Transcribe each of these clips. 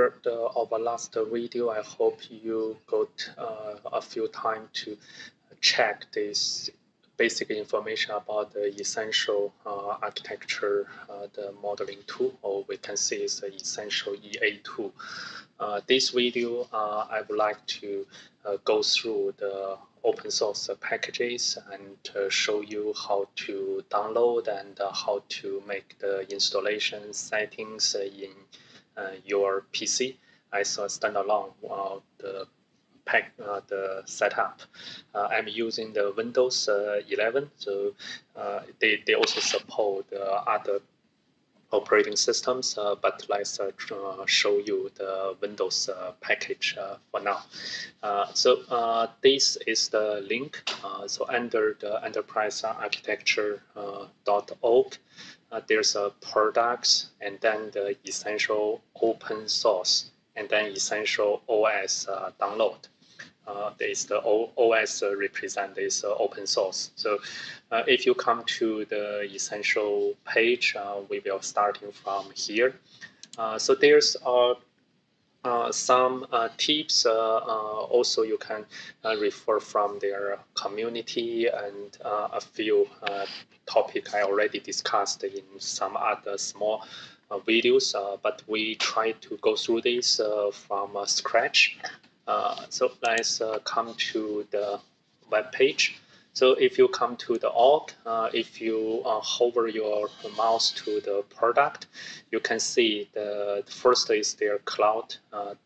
after our last video, I hope you got a few time to check this basic information about the essential architecture, the modeling tool, or we can say it's the essential EA tool. This video, I would like to go through the open source packages and show you how to download and how to make the installation settings in your PC as a standalone the setup. I'm using the Windows 11, so they also support other operating systems, but let's show you the Windows package for now. So this is the link. So under the enterprise architecture.org, there's a products and then the essential open source and then essential OS download. This the OS represent this open source. So if you come to the essential page, we will starting from here. So there's some tips. Also, you can refer from their community and a few topic I already discussed in some other small videos. But we try to go through this from scratch. So let's come to the web page. So if you come to the org, if you hover your mouse to the product, you can see the first is their cloud,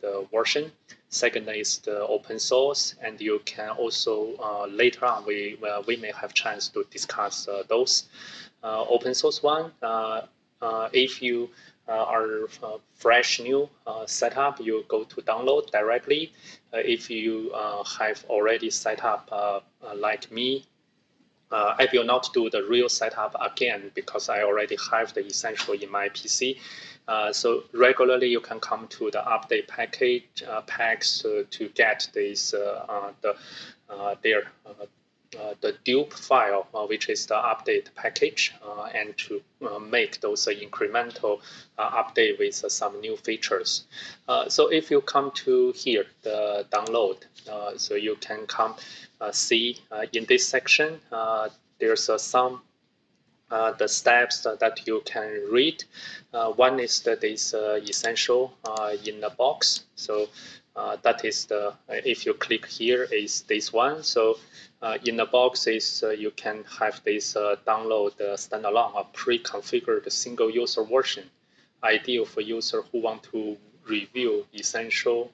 the version. Second is the open source, and you can also later on we may have chance to discuss those. Open source one, if you are fresh new setup, you go to download directly. If you have already set up like me, I will not do the real setup again because I already have the essential in my PC. So regularly you can come to the update package packs to get this the dupe file, which is the update package, and to make those incremental update with some new features. So if you come to here, the download, so you can come see in this section, there's some the steps that you can read. One is that is essential in the box. So that is the, if you click here is this one. So in the box is you can have this download standalone, a pre-configured single user version, ideal for user who want to review essential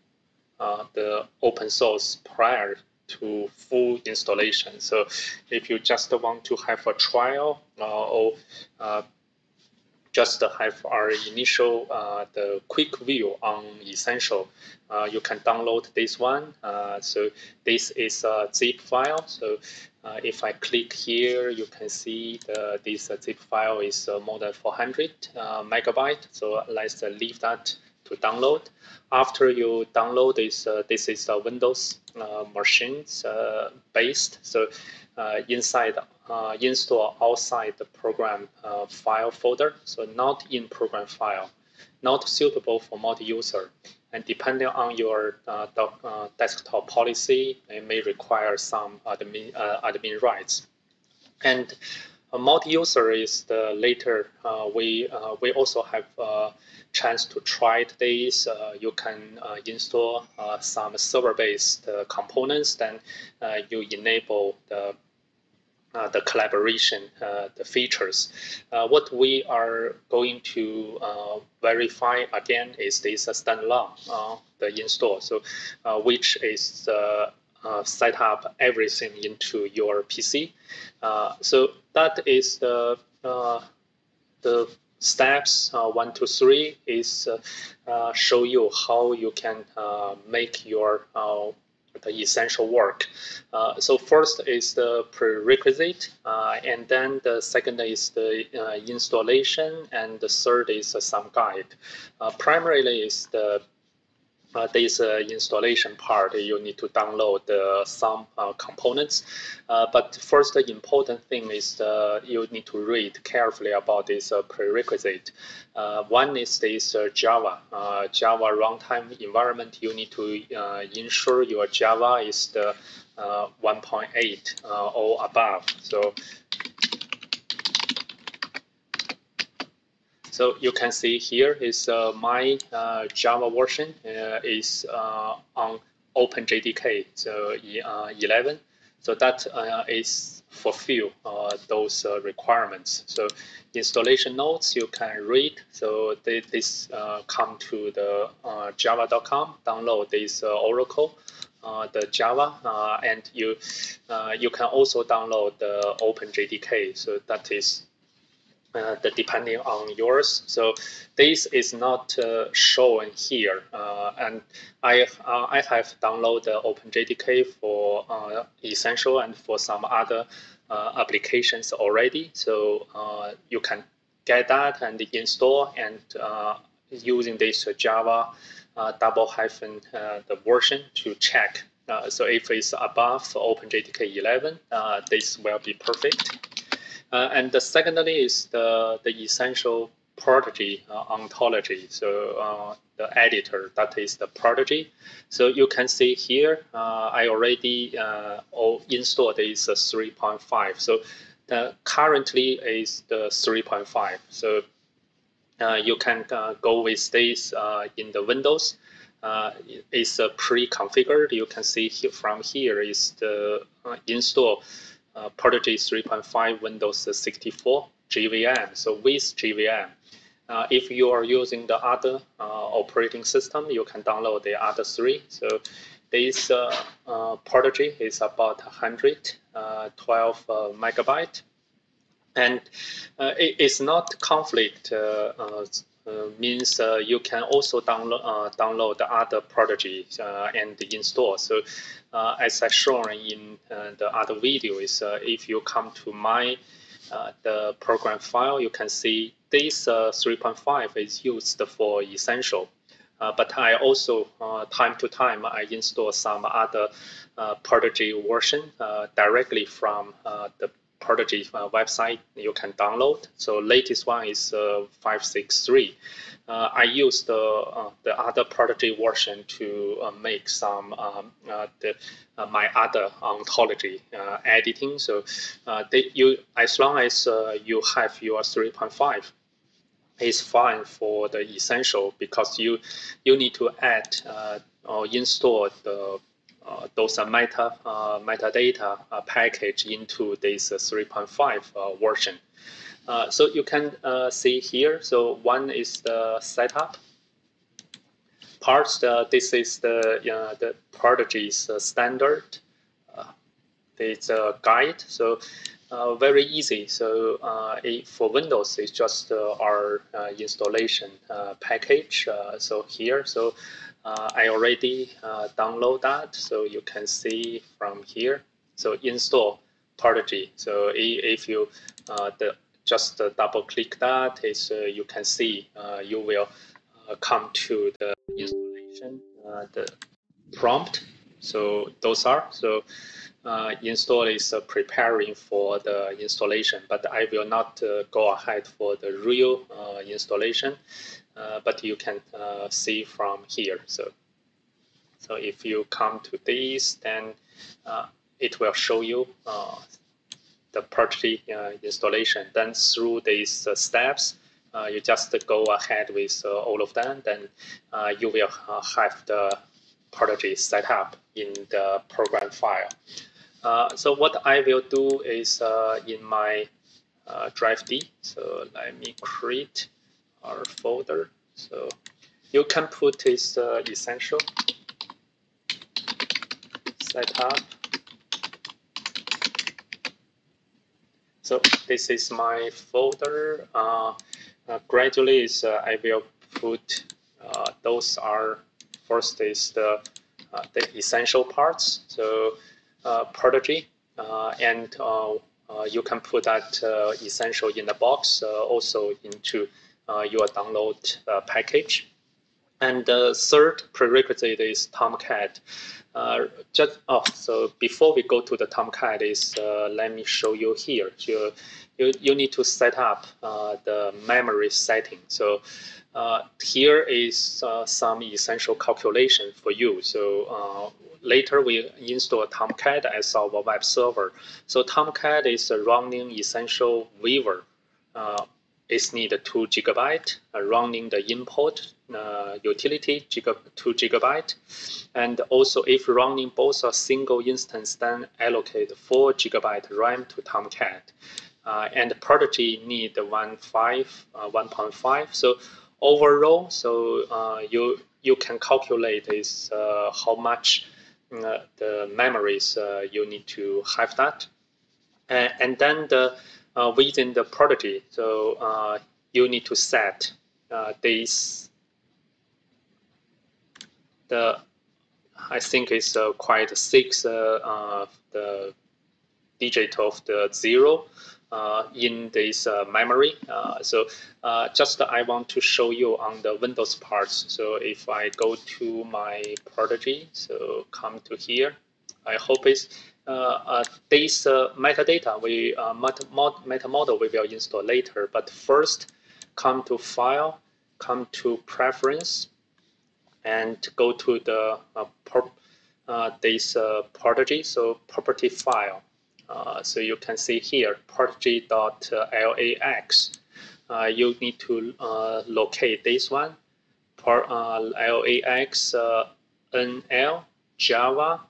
the open source prior to full installation. So if you just want to have a trial or just have our initial the quick view on essential, you can download this one. So this is a zip file. So if I click here, you can see this zip file is more than 400 megabytes. So let's leave that to download. After you download this, this is a Windows machines based. So inside install outside the program file folder. So not in program file, not suitable for multi-user. And depending on your desktop policy, it may require some admin rights. And a multi-user is the later. We also have a chance to try this. You can install some server-based components. Then you enable the collaboration, the features. What we are going to verify again is this standalone, the install. So which is set up everything into your PC. So that is the steps 1 to 3 is show you how you can make your the essential work. So first is the prerequisite, and then the second is the installation, and the third is some guide. Primarily is the this installation part, you need to download some components. But first, the important thing is you need to read carefully about this prerequisite. One is this Java runtime environment. You need to ensure your Java is the 1.8 or above. So you can see here is my Java version is on OpenJDK, so 11. So that is fulfill those requirements. So installation notes you can read. So this come to the java.com, download this Oracle, the Java, and you can also download the OpenJDK. So that is depending on yours. So this is not shown here, and I have downloaded OpenJDK for Essential and for some other applications already. So you can get that and install, and using this Java double hyphen the version to check. So if it's above OpenJDK 11, this will be perfect. And secondly is the essential prodigy ontology. So the editor, that is the prodigy. So you can see here, I already installed this 3.5. So currently is the 3.5. So you can go with this in the Windows. It's pre-configured. You can see here, from here is the install Prodigy 3.5 Windows 64 JVM. So with JVM, if you are using the other operating system, you can download the other three. So this Prodigy is about 112 megabyte, and it's not conflict. Means you can also download the other Prodigy and install. So as I shown in the other video, is if you come to my the program file, you can see this 3.5 is used for Essential. But I also, time to time, I install some other Prodigy version directly from the Prodigy website you can download. So latest one is 5.6.3. I use the other Prodigy version to make some my other ontology editing. So as long as you have your 3.5, it's fine for the Essential, because you need to add or install the those metadata package into this 3.5 version. So you can see here. So one is the setup parts. This is the Prodigy's standard. It's a guide. So very easy. So for Windows, it's just our installation package. So here, so I already download that. So you can see from here. So install Prodigy. So if you just double click that, is you can see you will come to the installation, the prompt. So those are so. Install is preparing for the installation, but I will not go ahead for the real installation, but you can see from here. So if you come to this, then it will show you the Prodigy installation. Then through these steps, you just go ahead with all of them, then you will have the Prodigy set up in the program file. So what I will do is in my drive D. So let me create our folder. So you can put this essential setup. So this is my folder. Gradually, is I will put those are first is the essential parts. So Prodigy, and you can put that essential in the box also into your download package. And the third prerequisite is Tomcat. So before we go to the Tomcat, let me show you here. You need to set up the memory setting. So here is some essential calculation for you. So later we install Tomcat as our web server. So Tomcat is a running essential viewer. It's need 2 GB, running the import utility 2 GB, and also if running both a single instance, then allocate 4 GB RAM to Tomcat. And Prodigy need 1.5. So overall, so you can calculate is how much the memories you need to have that, and then within the Prodigy, so you need to set this I think it's quite 6 the digit of the 0 in this memory. Just I want to show you on the Windows parts. So if I go to my Prodigy, so come to here, I hope it's this metadata meta model we will install later. But first, come to File, come to Preference, and go to the this Prodigy, so property file. So you can see here, prodigy.lax. You need to locate this one, lax nl java,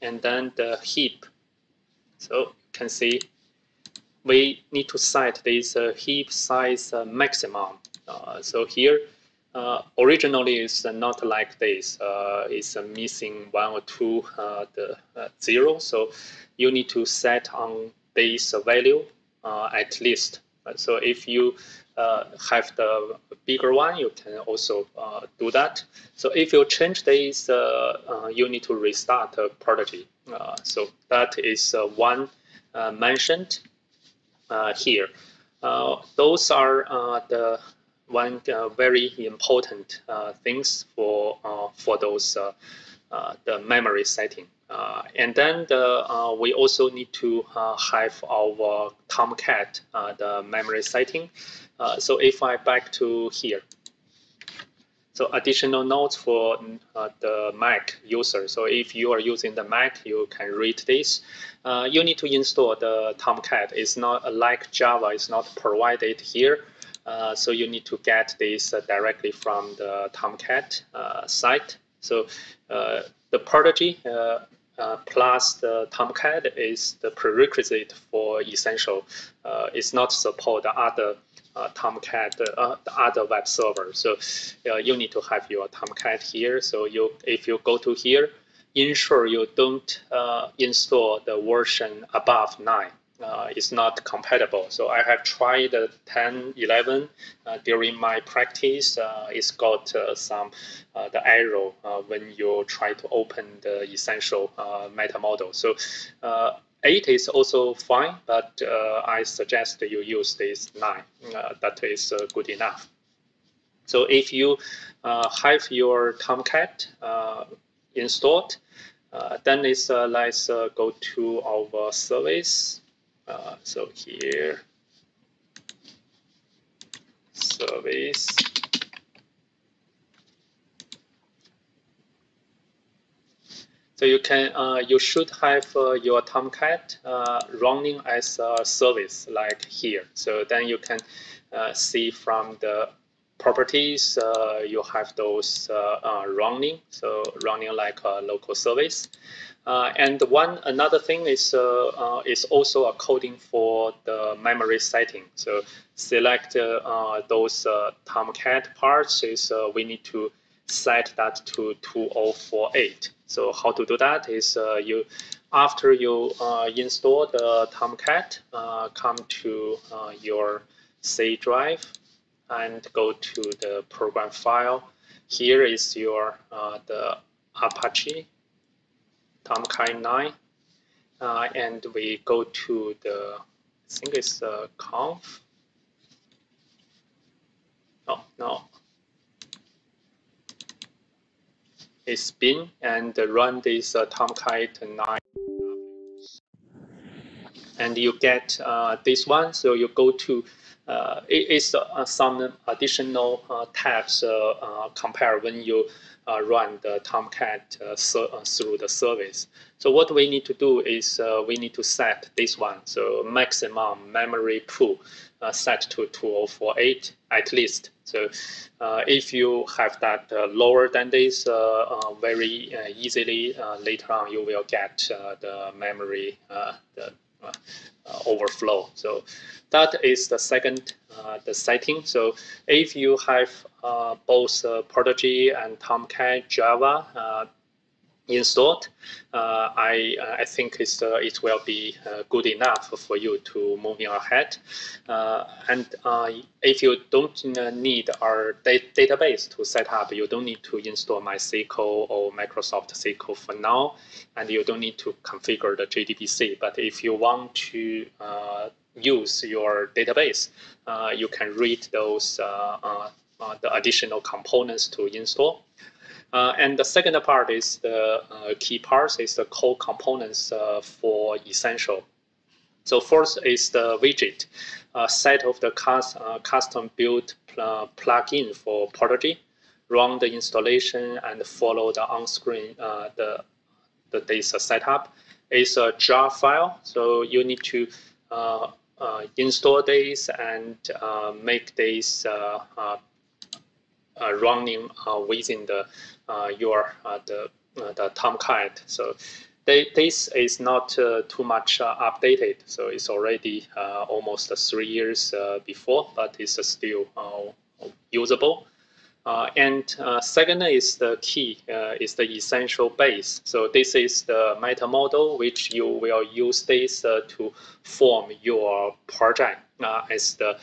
and then the heap. So you can see we need to set this heap size maximum. So here, originally it's not like this. It's missing 1 or 2 the 0. So you need to set on this value at least. So if you have the bigger one, you can also do that. So if you change this, you need to restart Prodigy. So that is one mentioned here. Those are the one very important things for those the memory setting. And then we also need to have our Tomcat the memory setting. So if I back to here, so additional notes for the Mac user. So if you are using the Mac, you can read this. You need to install the Tomcat. It's not like Java. It's not provided here. So you need to get this directly from the Tomcat site. So the Prodigy plus the Tomcat is the prerequisite for essential. It's not support the other Tomcat, the other web server. So you need to have your Tomcat here. So if you go to here, ensure you don't install the version above 9. It's not compatible. So I have tried 10, 11 during my practice. It's got some the error when you try to open the essential meta model. So 8 is also fine, but I suggest you use this 9. That is good enough. So if you have your Tomcat installed, then let's go to our service. So here, service. So you should have your Tomcat running as a service like here. So then you can see from the properties you have those running. So running like a local service. And another thing is also a coding for the memory setting. So select those Tomcat parts. We need to set that to 2048. So how to do that is after you install the Tomcat, come to your C drive and go to the program file. Here is your the Apache Tomcat 9, and we go to the, I think it's conf. Oh, no. is bin and run this Tomcat 9, and you get this one. So you go to it is some additional tabs compare when you run the Tomcat through the service. So what we need to do is we need to set this one. So maximum memory pool set to 2048 at least. So if you have that lower than this, very easily later on you will get the memory overflow. So that is the second the setting. So if you have both Prodigy and Tomcat Java installed, I think it will be good enough for you to moving ahead. And if you don't need our database to set up, you don't need to install MySQL or Microsoft SQL for now, and you don't need to configure the JDBC. But if you want to use your database, you can read those the additional components to install. And the second part is the key parts is the core components for Essential. So first is the widget, set of the custom built plugin for Prodigy, run the installation and follow the on-screen the data setup. It's a jar file, so you need to install this and make this running within the the Tomcat. So this is not too much updated. So it's already almost 3 years before, but it's still usable. And second is the key, is the essential base. So this is the meta model, which you will use this to form your project as the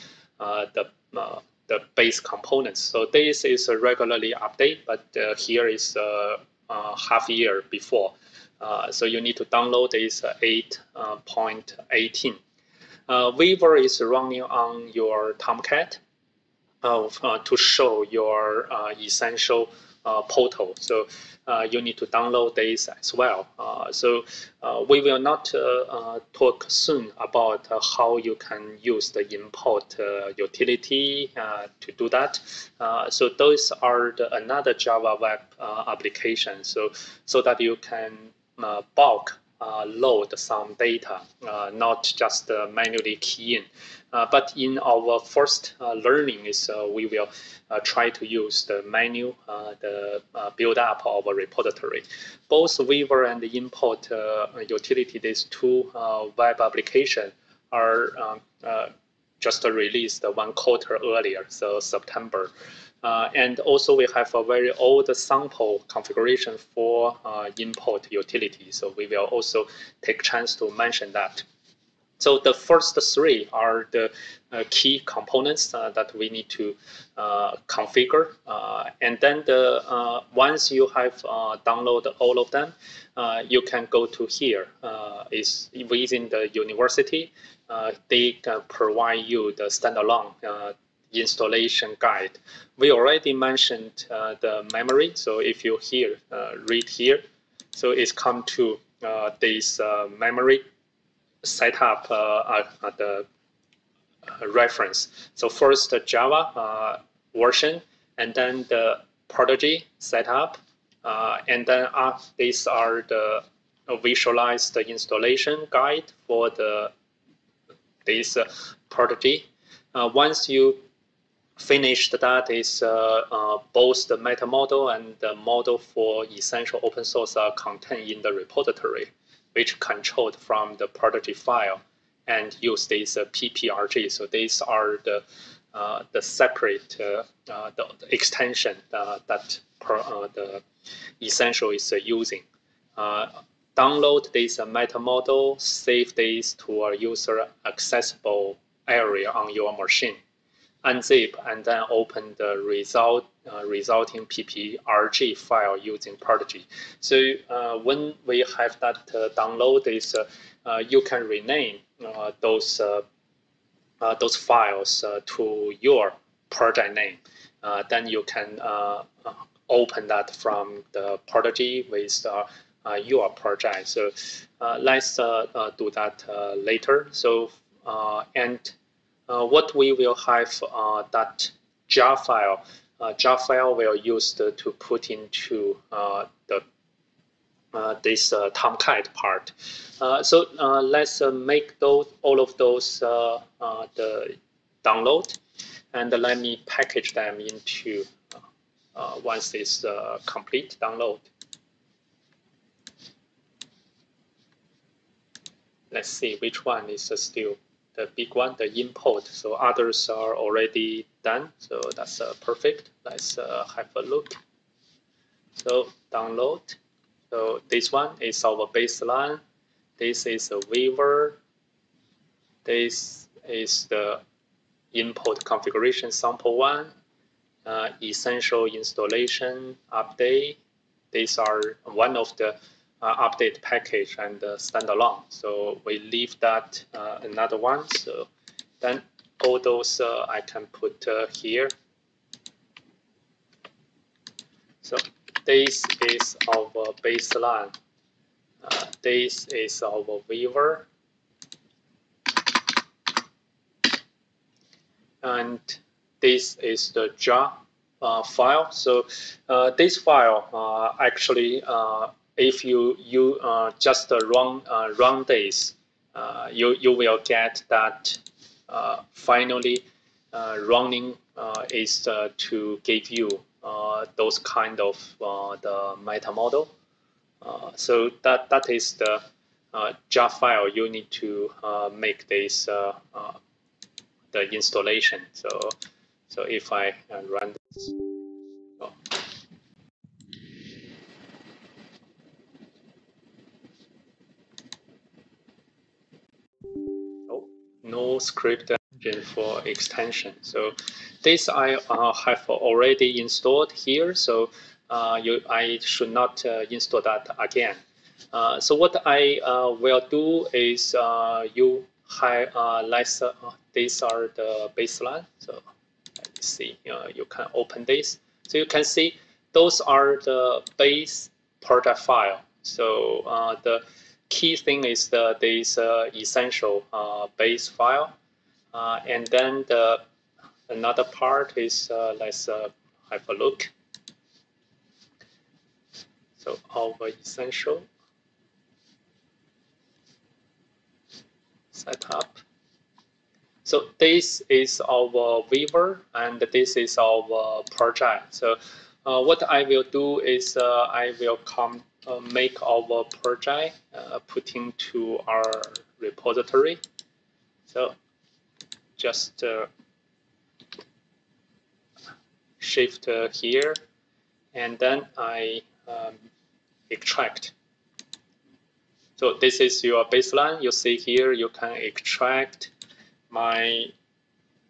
base components. So this is regularly updated, but here is half a year before. So you need to download this 8.18. Weaver is running on your Tomcat to show your essential portal. So you need to download this as well. So we will not talk soon about how you can use the import utility to do that. So those are another Java web application. So that you can bulk load some data, not just manually key in. But in our first learning is we will try to use the menu, the build up of a repository. Both Weaver and the import utility, these two web applications are just released 1 quarter earlier, so September. And also we have a very old sample configuration for import utility. So we will also take chance to mention that. So the first 3 are the key components that we need to configure. And then once you have downloaded all of them, you can go to here. Is within the university, they can provide you the standalone installation guide. We already mentioned the memory. So if you read here, so it's come to this memory setup the reference. So first the Java version, and then the Prodigy setup, and then these are the visualized installation guide for this Prodigy. Once you finished that, is both the meta model and the model for essential open source are contained in the repository, which controlled from the Prodigy file and use this PPRG. So these are the separate the extension that the essential is using. Download this meta model, save this to a user accessible area on your machine, unzip, and then open the resulting PPRG file using Prodigy. So when we have that download, you can rename those files to your project name. Then you can open that from the Prodigy with your project. So let's do that later. So what we will have that jar file. Jar file will use to put into this Tomcat part. So let's make all of those the download, and let me package them into once it's complete download. Let's see which one is still the big one, the import. So others are already done, so that's perfect. Let's have a look. So download. So this one is our baseline. This is a Weaver. This is the import configuration sample one. Essential installation update. These are one of the update package and standalone. So we leave that another one. So then all those I can put here. So this is our baseline. This is our Weaver. And this is the jar file. So this file actually, if you just run this, you will get that finally running is to give you those kind of the meta model. So that is the jar file you need to make this the installation. So if I run this, no script engine for extension. So this I have already installed here. So I should not install that again. So what I will do is these are the baseline. So let's see, you can open this. So you can see those are the base project file. So the key thing is this essential base file. And then another part is, let's have a look. So our essential setup. So this is our Weaver, and this is our project. So what I will do is I will make our project, put into our repository. So just shift here, and then I extract. So this is your baseline. You see here, you can extract my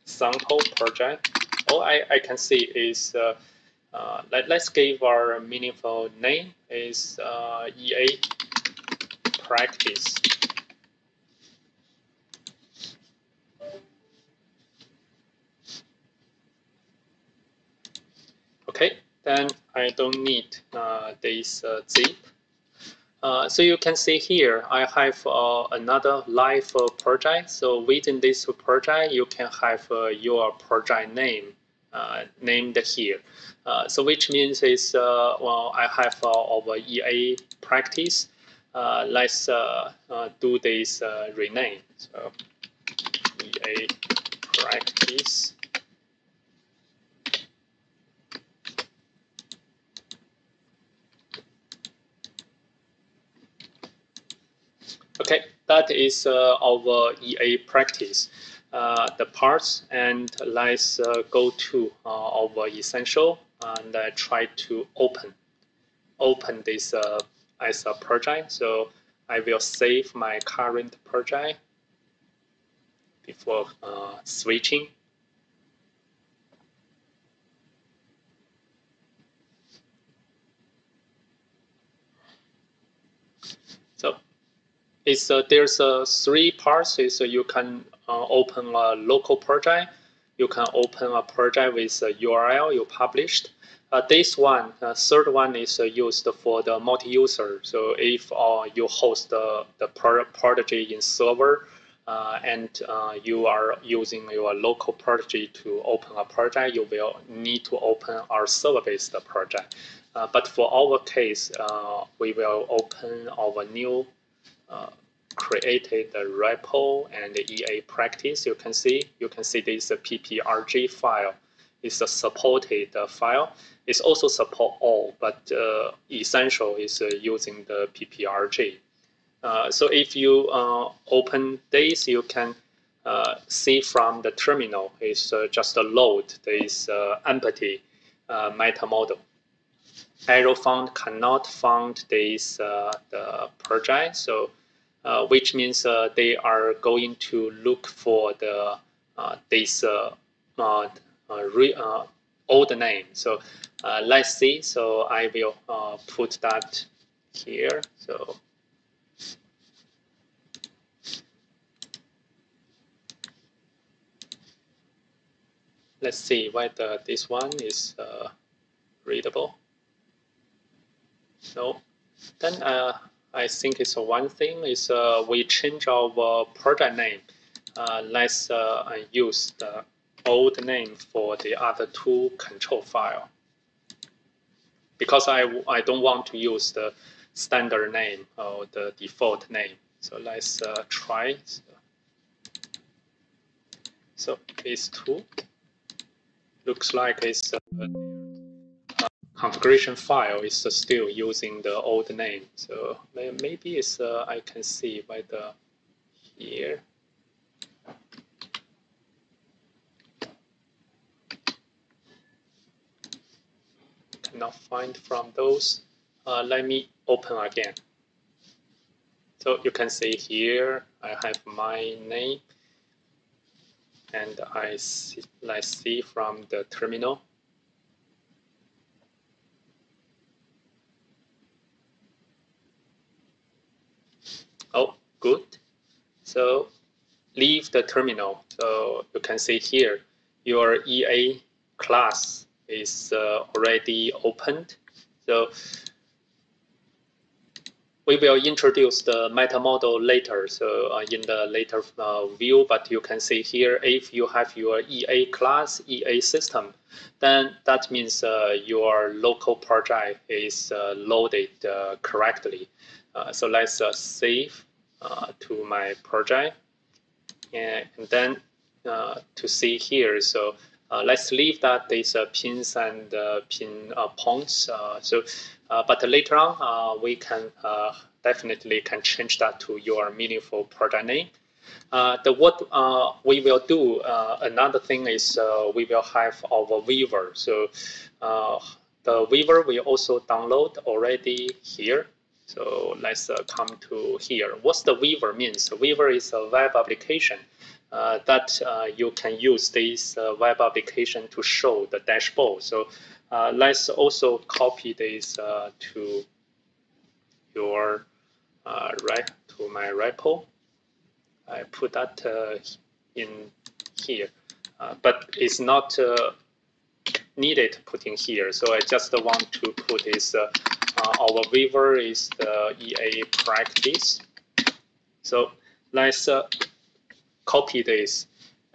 sample project. All I can see is, let's give our meaningful name is EA practice. Okay, then I don't need this zip. So you can see here, I have another live project. So within this project, you can have your project name named here. So which means is, well, I have our EA practice. Let's do this rename. So EA practice. Okay, that is our EA practice. The parts, and let's go to our essential and try to open this as a project. So I will save my current project before switching. So it's there's three parts. Is you can open a local project. You can open a project with a URL you published. This one, third one is used for the multi-user. So if you host the Prodigy in server, and you are using your local Prodigy to open a project, you will need to open our server-based project. But for our case, we will open our new created repo and EA practice. You can see this PPRG file is a supported file. It's also support all, but essential is using the PPRG. So if you open this, you can see from the terminal, it's just a load this empty meta model. Arrow found cannot find this the project, so which means they are going to look for the this old name. So let's see. So I will put that here. So let's see whether this one is readable. No. Then I think it's one thing is we change our project name. Let's use the old name for the other two control file, because I don't want to use the standard name or the default name. So let's try. So these two looks like it's configuration file is still using the old name. So maybe it's I can see by the here. Cannot find from those. Let me open again. So you can see here I have my name, and let's see from the terminal. Oh, good. So leave the terminal. So you can see here your EA class is already opened. So we will introduce the meta model later, so in the later view, but you can see here, if you have your EA class, EA system, then that means your local project is loaded correctly. So let's save to my project, and then to see here, so let's leave that these pins and pin points. But later on, we can definitely can change that to your meaningful project name. What we will do, another thing is we will have our Weaver. So the Weaver we also download already here. So let's come to here. What's the Weaver means? Weaver is a web application that you can use this web application to show the dashboard. So let's also copy this to your to my repo. I put that in here, but it's not needed putting here. So I just want to put this. Our Weaver is the EA practice. So let's copy this,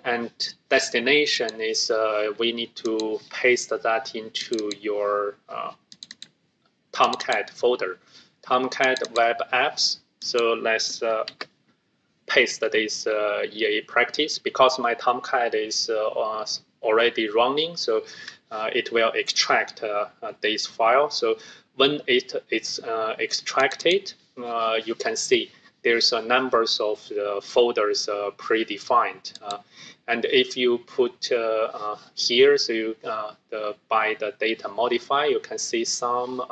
and destination is we need to paste that into your Tomcat folder, Tomcat web apps. So let's paste this EA practice, because my Tomcat is already running, so it will extract this file. So when it's extracted, you can see there's a numbers of folders predefined, and if you put here, so you by the data modify, you can see some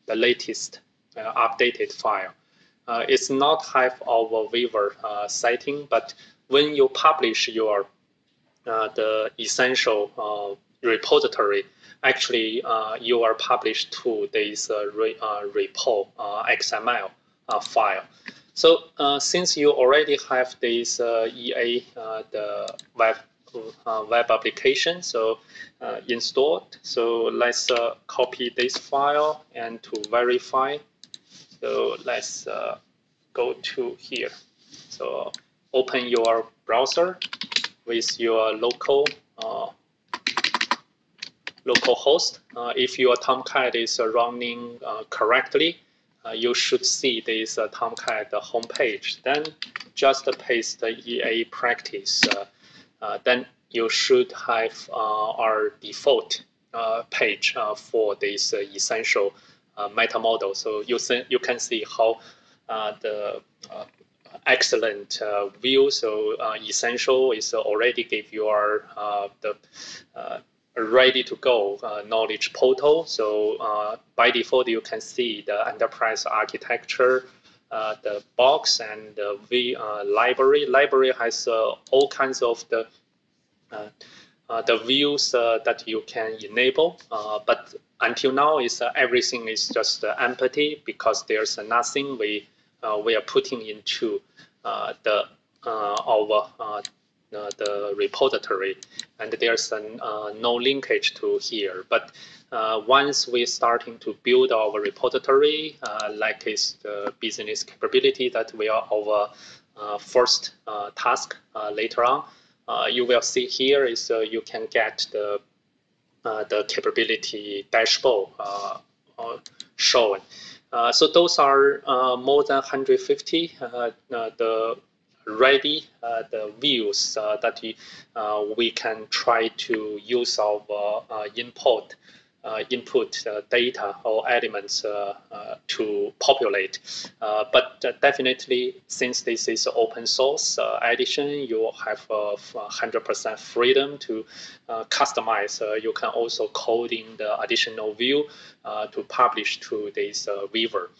the latest updated file. It's not have our Weaver setting, but when you publish your the essential repository, actually you are published to this repo XML file. So since you already have this EA the web application. So installed. So let's copy this file and to verify. So let's go to here. So open your browser with your local host. If your Tomcat is running correctly, you should see this Tomcat homepage. Then just paste the EA practice. Then you should have our default page for this essential meta model. So you can see how the excellent view. So essential is already give you the ready to go knowledge portal. So by default, you can see the enterprise architecture, the box, and the library. Library has all kinds of the views that you can enable, but until now, everything is just empty because there's nothing we are putting into the repository, and there's no linkage to here. But once we're starting to build our repository, like is the business capability that we are our first task later on, you will see here is you can get the capability dashboard shown. So those are more than 150 the ready the views that we can try to use our input data or elements to populate. But definitely, since this is open source edition, you have 100% freedom to customize. You can also code in the additional view to publish to this Weaver.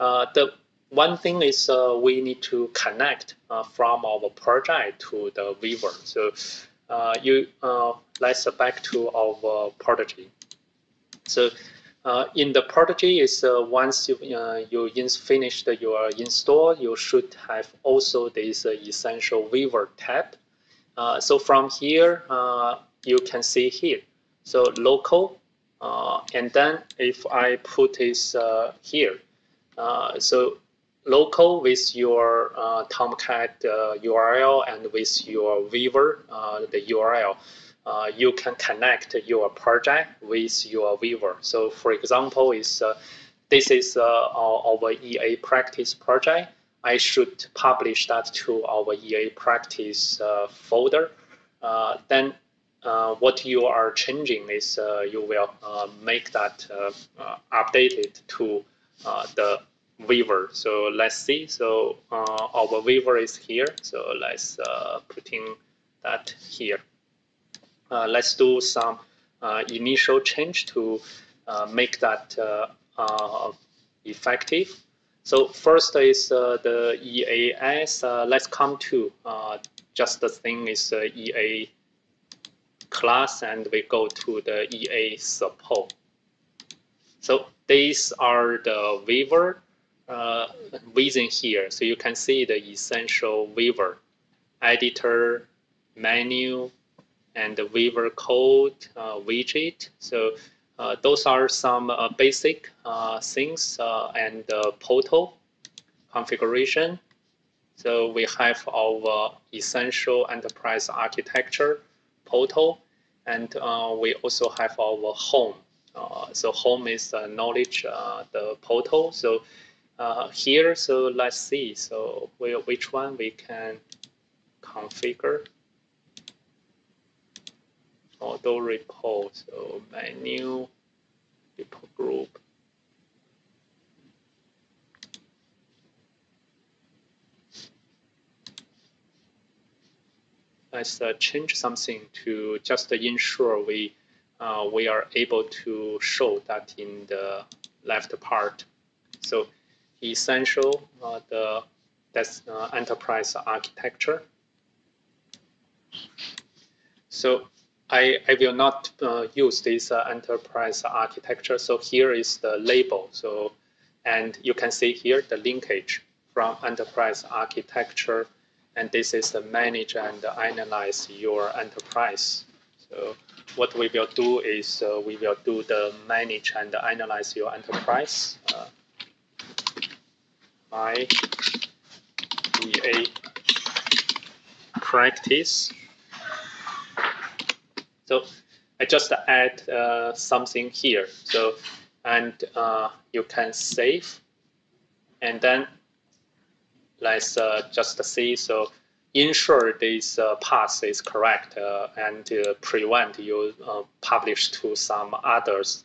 The one thing is we need to connect from our project to the Weaver. So let's back to our Prodigy. So in the Prodigy is once you finished your install, you should have also this essential Weaver tab. So from here, you can see here. So local, and then if I put this here, so local with your Tomcat URL and with your Weaver, the URL, you can connect your project with your Weaver. So for example, this is our EA practice project. I should publish that to our EA practice folder. Then what you are changing is you will make that updated to the Weaver. So let's see. So our Weaver is here. So let's putting that here. Let's do some initial change to make that effective. So first is the EAS. Let's come to just the thing is EA class, and we go to the EA support. So these are the Weaver within here. So you can see the essential Weaver editor, menu, and the Weaver code widget. So those are some basic things and portal configuration. So we have our essential enterprise architecture portal, and we also have our home. So home is knowledge, the portal. So here, so let's see. So which one we can configure. Auto repo, so menu, repo group. Let's change something to just ensure we are able to show that in the left part. So essential, that's enterprise architecture. So I will not use this enterprise architecture. So here is the label. So, and you can see here the linkage from enterprise architecture and this is the manage and analyze your enterprise. So what we will do is we will do the manage and analyze your enterprise. My EA practice. So I just add something here. So and you can save, and then let's just see. So ensure this path is correct and prevent you publish to some others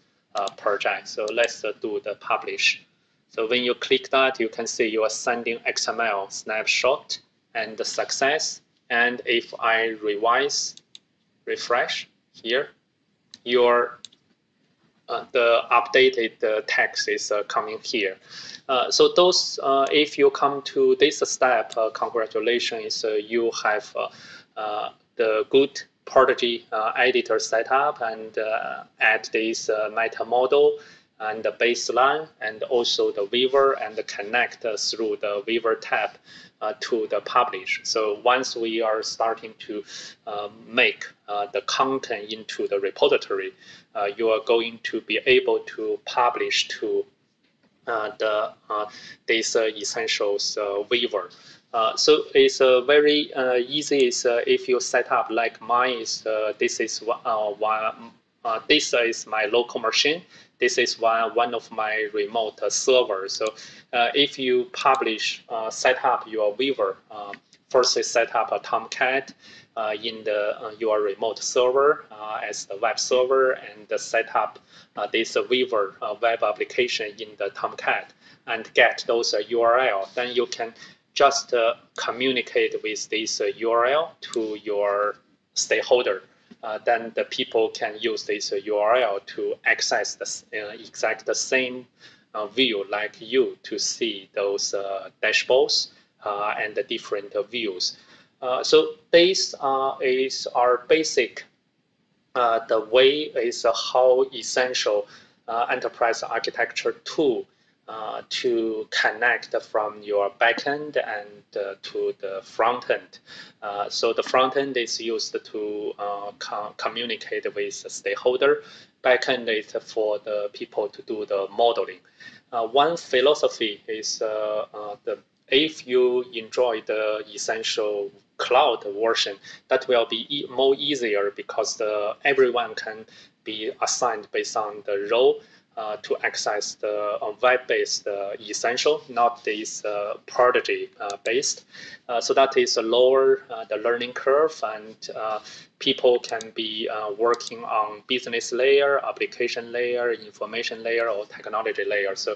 project. So let's do the publish. So when you click that, you can see you are sending XML snapshot and the success. And if I refresh here, your the updated text is coming here. So those, if you come to this step, congratulations, you have the good Prodigy editor setup and add this meta model and the baseline and also the Weaver and connect through the Weaver tab to the publish. So once we are starting to make the content into the repository, you are going to be able to publish to this essentials Weaver. So it's very easy. Is if you set up like mine is this is this is my local machine. This is one of my remote servers. So if you publish, set up your Weaver, first set up a Tomcat in your remote server as the web server, and set up this Weaver web application in the Tomcat and get those URL. Then you can just communicate with this URL to your stakeholder. Then the people can use this URL to access the exact same view like you to see those dashboards and the different views. So this is our basic. The way is how essential enterprise architecture tool to connect from your backend and to the front end. So the front end is used to communicate with the stakeholder. Backend is for the people to do the modeling. One philosophy is if you enjoy the essential cloud version, that will be more easier because everyone can be assigned based on the role to access the web-based essential, not this Prodigy-based. So that is lower the learning curve, and people can be working on business layer, application layer, information layer, or technology layer. So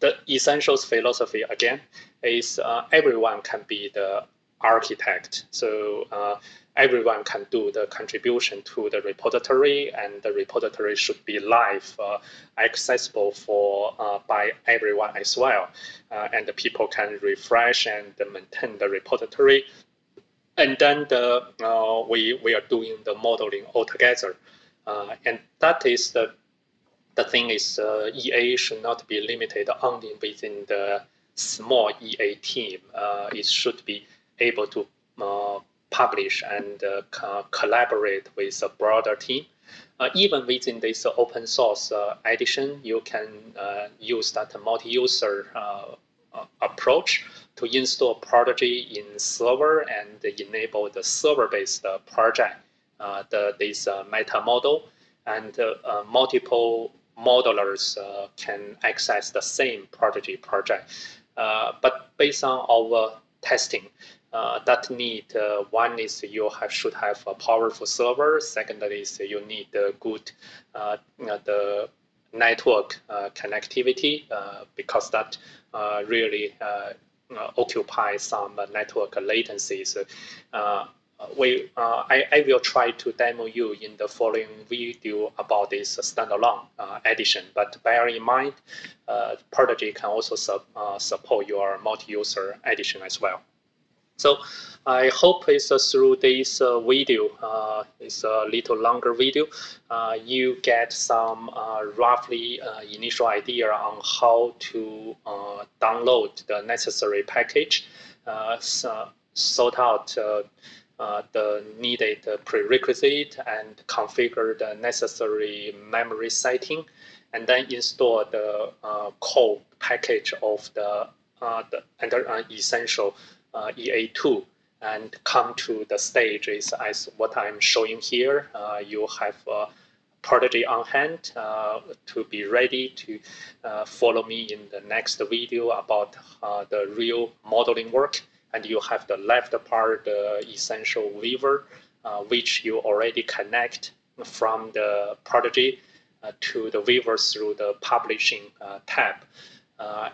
the essentials philosophy, again, is everyone can be the architect. So everyone can do the contribution to the repository, and the repository should be live, accessible for by everyone as well. And the people can refresh and maintain the repository. And then we are doing the modeling altogether. And that is the thing is EA should not be limited only within the small EA team. It should be able to publish and collaborate with a broader team. Even within this open source edition, you can use that multi-user approach to install Prodigy in server and enable the server-based project, this meta model, and multiple modelers can access the same Prodigy project. But based on our testing, that need one is you should have a powerful server. Secondly is you need a good the network connectivity because that really occupies some network latencies. I will try to demo you in the following video about this standalone edition, but bear in mind, Prodigy can also support your multi-user edition as well. So I hope it's through this video, it's a little longer video, you get some roughly initial idea on how to download the necessary package, sort out the needed prerequisite and configure the necessary memory setting, and then install the core package of the essential EA2, and come to the stage is as what I'm showing here. You have Prodigy on hand to be ready to follow me in the next video about the real modeling work. And you have the left part, the essential weaver, which you already connect from the Prodigy to the weaver through the publishing tab.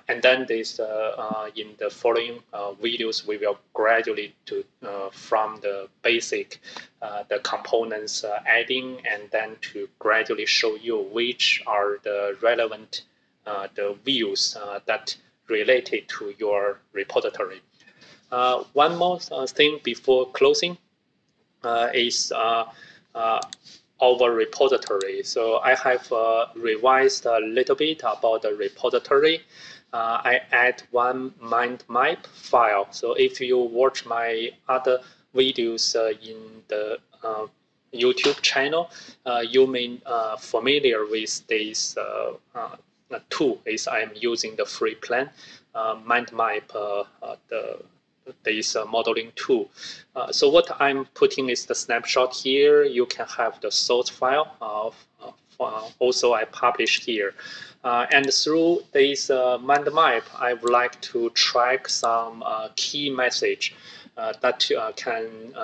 And then this, in the following videos, we will gradually do from the basic, the components adding, and then to gradually show you which are the relevant the views that related to your repository. One more thing before closing is our repository. So I have revised a little bit about the repository. I add one mind map file. So if you watch my other videos in the YouTube channel, you may familiar with this tool. Is I'm using the free plan, mind map, this modeling tool. So what I'm putting is the snapshot here. You can have the source file. Also, I publish here. And through this mind map, I would like to track some key message that can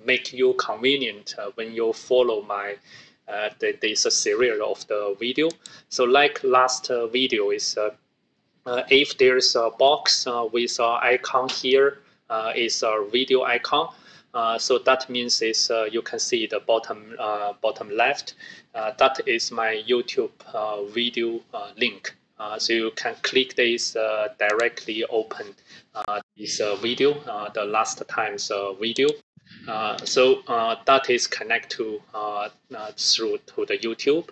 make you convenient when you follow my this series of the video. So like last video is if there's a box with an icon here, is a video icon. So that means is you can see the bottom left. That is my YouTube video link. So you can click this directly open this video, the last time's video. So that is connect to through to the YouTube,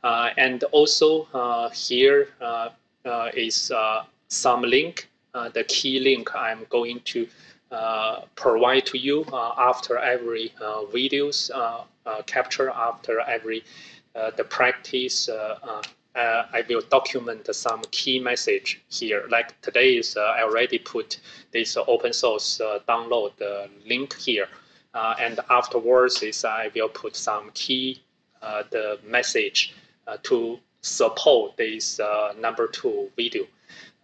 and also here is some link. The key link I'm going to provide to you after every videos capture, after every the practice. I will document some key message here. Like today is I already put this open source download link here, and afterwards is I will put some key the message to support this number 2 video.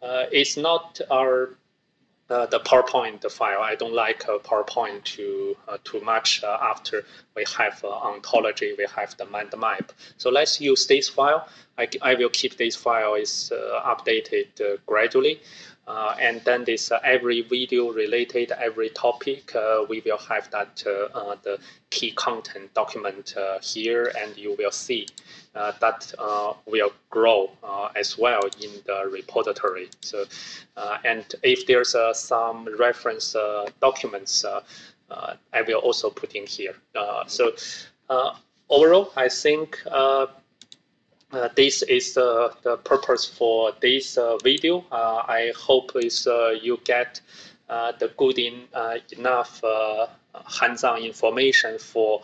It's not our the PowerPoint file. I don't like PowerPoint too much after we have ontology, we have the mind map. So let's use this file. I will keep this file is updated gradually. And then this every video related, every topic, we will have that the key content document here, and you will see that will grow as well in the repository. So, and if there's some reference documents, I will also put in here. So overall, I think this is the purpose for this video. I hope is you get the good enough hands-on information for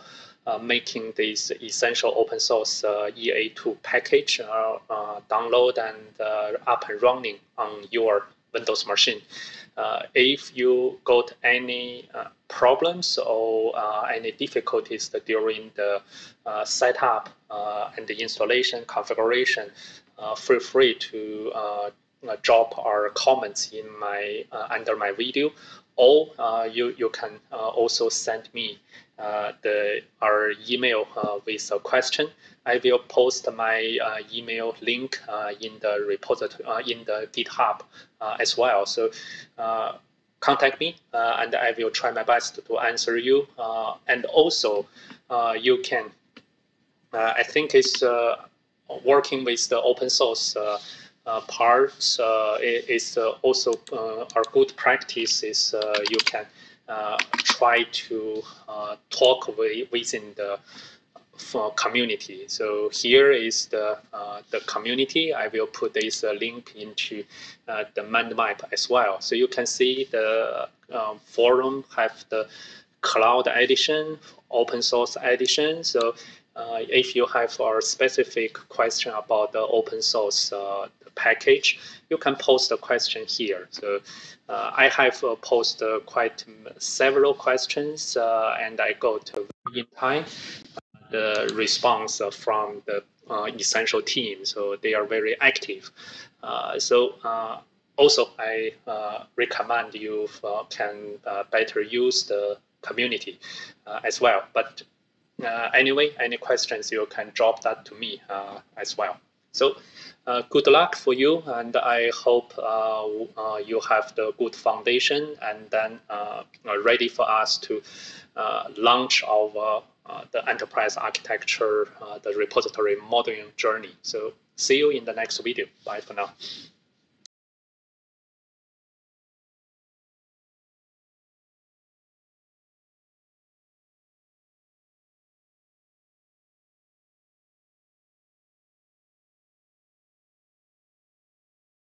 making this essential open source EA2 package download and up and running on your Windows machine. If you got any problems or any difficulties during the setup and the installation configuration, feel free to drop our comments in my under my video, or you can also send me our email with a question. I will post my email link in the repository in the GitHub as well. So contact me, and I will try my best to answer you. And also, you can. I think it's working with the open source parts is also our good practice is you can try to talk within the community. So here is the community. I will put this link into the mind map as well. So you can see the forum have the cloud edition, open source edition. So if you have a specific question about the open source package, you can post a question here. So I have posted quite several questions, and I got in time the response from the essential team. So they are very active. Also, I recommend you can better use the community as well. But anyway, any questions, you can drop that to me as well. So good luck for you, and I hope you have the good foundation and then ready for us to launch our the enterprise architecture, the repository modeling journey. So see you in the next video. Bye for now.